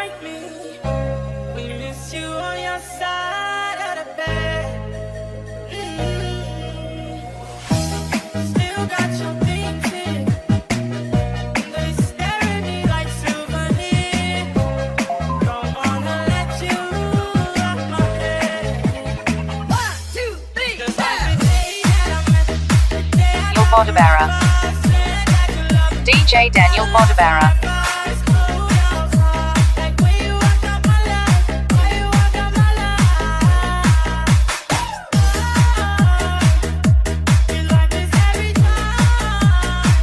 like me. We miss you on your side of the bed. Still got your things in. They stare at me like souvenirs. Don't wanna let you off my head. 1, 2, 3, 'cause every day that I met, the day I Daniel Bodabara. said that you love me. DJ Daniel Bodabara. Eyes closed, like when you walk out my life, when you walk out my life. Feel like this every time.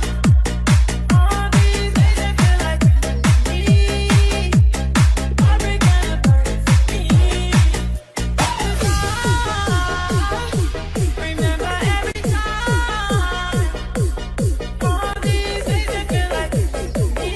All these days I feel like me. Heartbreak and a burden for me. 'Cause I remember every time. All these days I feel like me.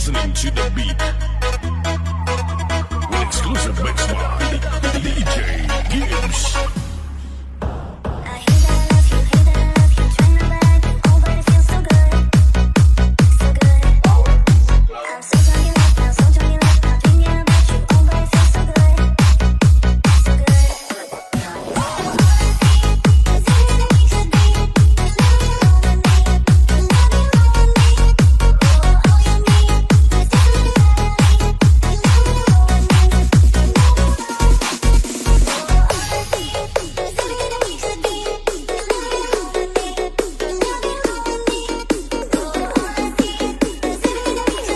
listening to the beat. With exclusive mix by DJ Gibbs. I hear that I love you, trying to bag you. Oh, but it feels so good, so good. I'm so drunk in love now, so drunk in love now, thinking about you. Oh, but it feels so good, so good. There's anything we could be. There's nothing wrong with me. There's nothing wrong with me. Oh, all you need. There's definitely there's nothing wrong with me. There's nothing wrong. There's everything that we could be. There's nothing wrong with me. There's nothing wrong with me. Oh, all I see. There's everything that we could be.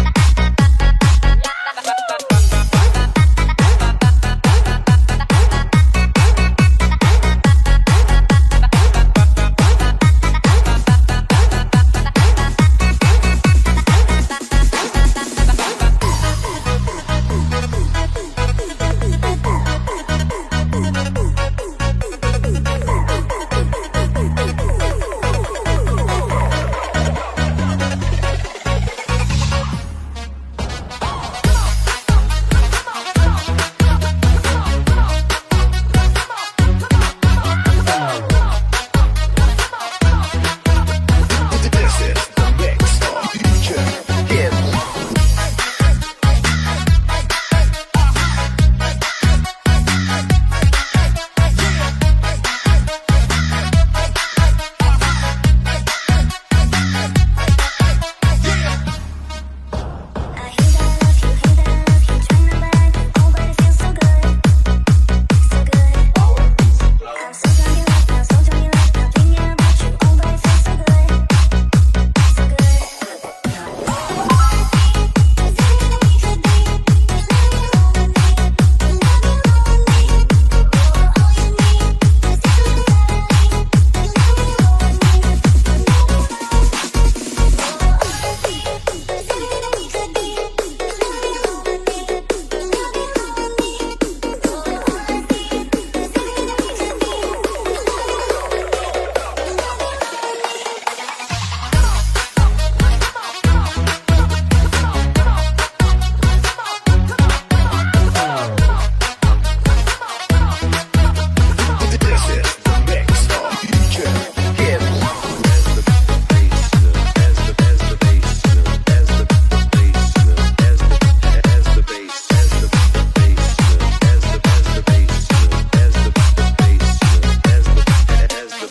There's nothing wrong with me. There's nothing wrong with me. This is the mix of DJ Gibbs. I hear that I love you, trying to bag you. Oh, but it feels so good, so good. I'm so drunk in love now, so drunk in love now, thinking about you. Oh, but it feels so good, so good. There's everything that we could be. There's nothing wrong with me. There's nothing wrong with me. Oh, all you need. There's definitely there's nothing wrong with me. There's nothing wrong. There's everything that we could be. There's nothing wrong with me. There's nothing wrong with me. Oh, all I see. There's everything that we could be. There's nothing wrong with me. There's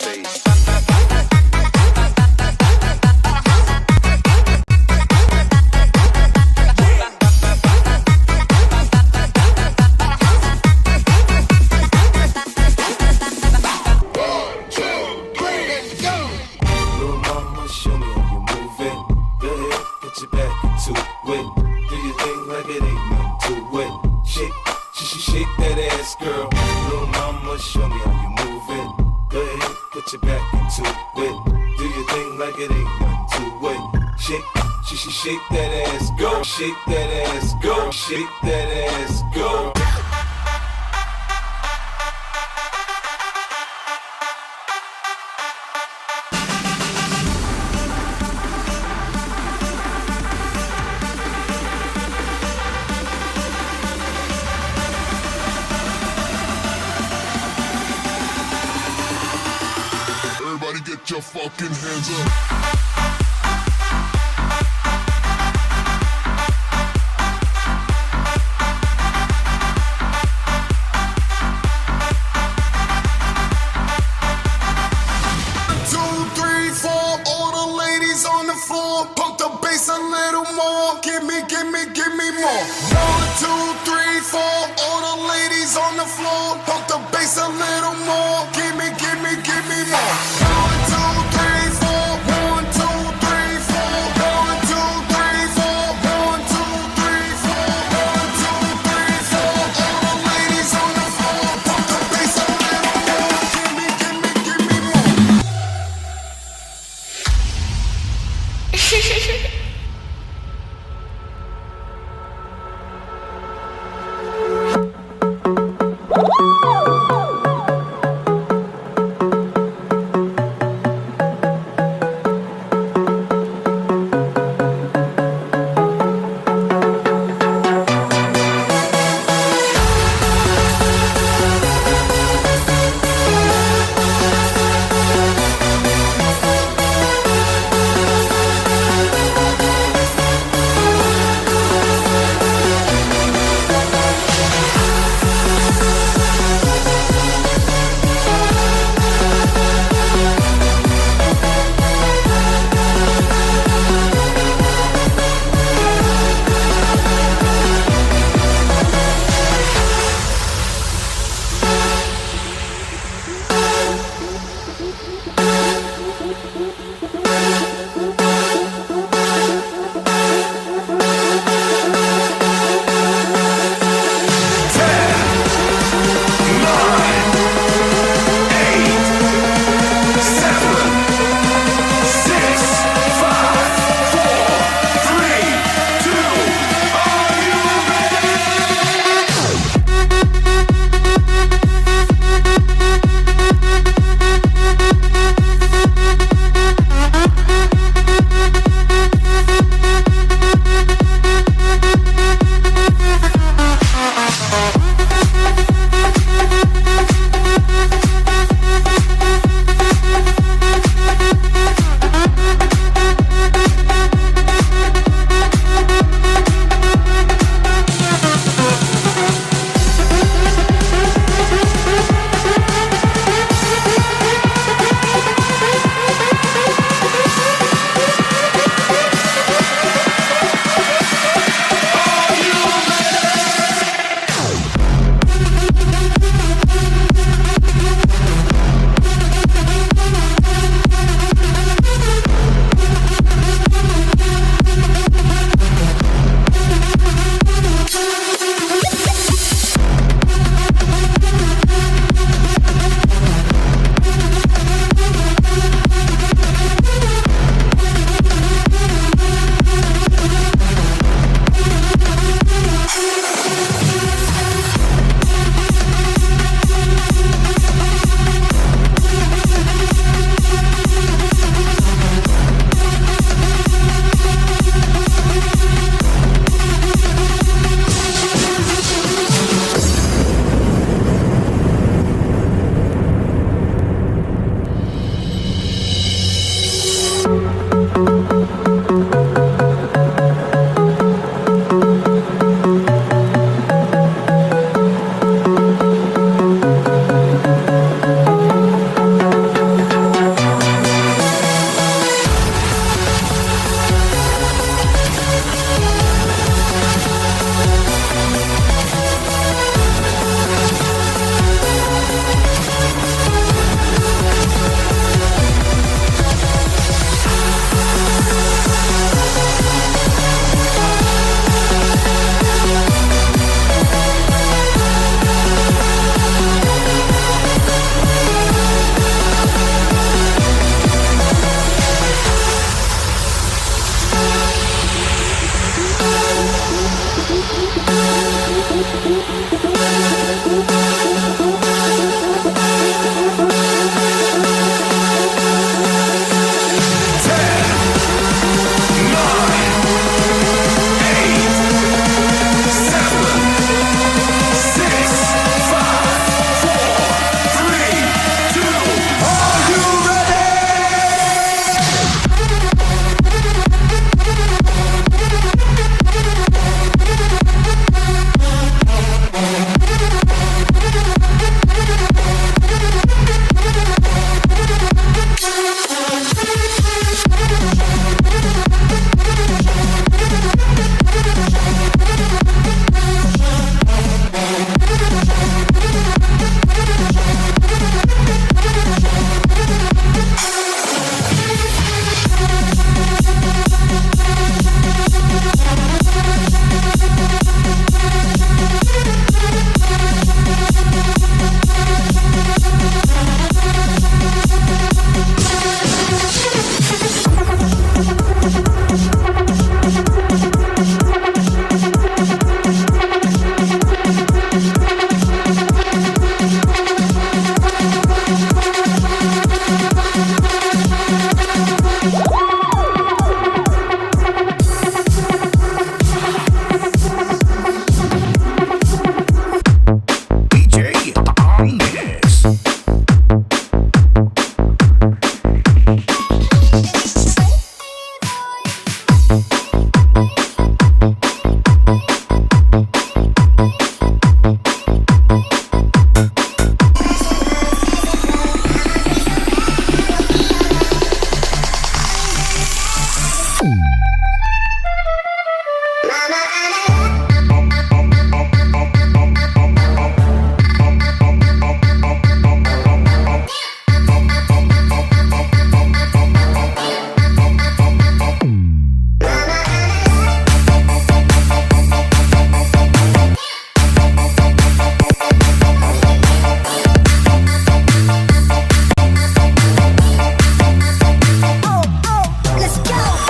nothing wrong with me. This is the mix of DJ Gibbs. Little mama, show me how you move it. Go ahead, put your back into it. Do your thing like it ain't nothing to it. Shake, shake that ass, girl. Little mama, show me how you move it. Go ahead, put your back into it. Do your thing like it ain't nothing to it. Shake, shake that ass, girl. Shake that ass, girl. Shake that ass, girl. Everybody get your fucking hands up. Two, three, four, all the ladies on the floor. Pump the bass a little more. Give me more. One, two, three, four, all the ladies on the floor. Pump the bass a little more. Give me more. One, two, three, four. One, two, three, four. One, two, three, four. One, two, three, four. One, two, three, four. All the ladies on the floor. Pump the bass a little more. Give me more.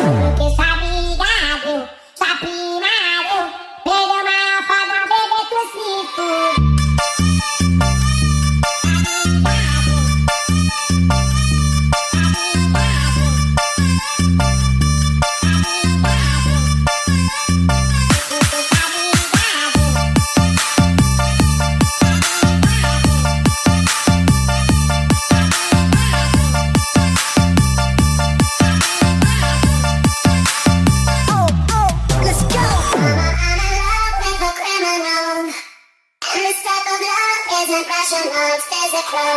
Porque sabe gado, sabe mago, perdeu maior foda, bebê crucifixo. It's physical.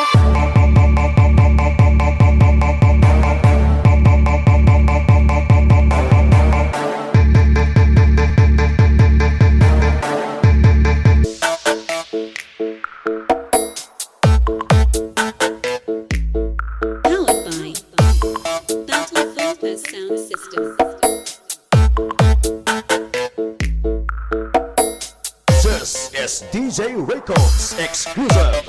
Powered by Battle Focus Sound System. This is DJ Records exclusive.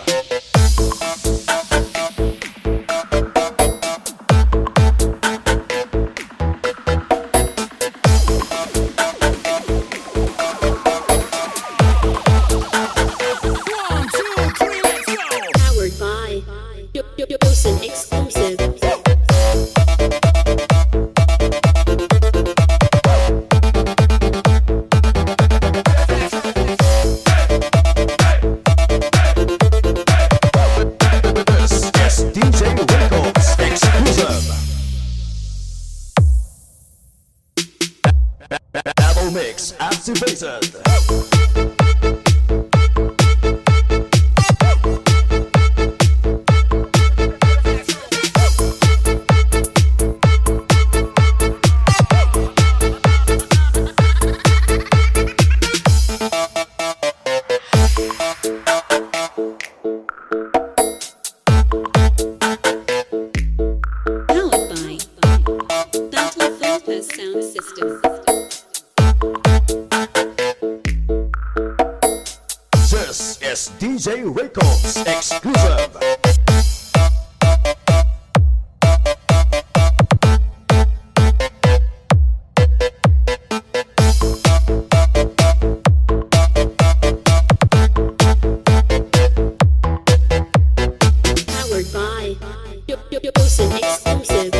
Powered by Yosin exclusive. This is DJ Records exclusive. Battle Mix activated. Powered by Battle Focus Sound System. This is DJ Records exclusive. Powered by Yosin exclusive.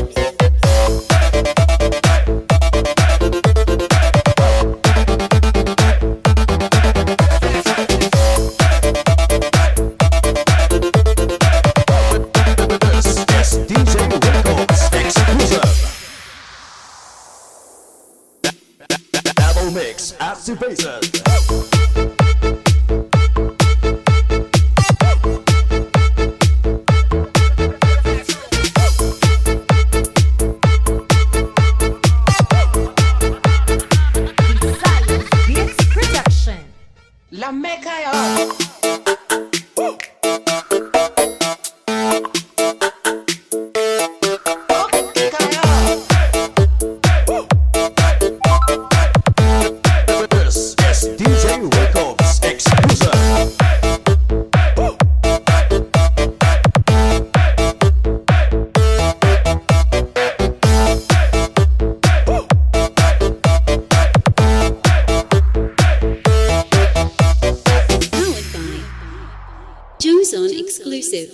This is DJ Records exclusive. Battle Mix activated. Beats Production. La Mecca yo. This is DJ Records exclusive. Powered by Joson exclusive.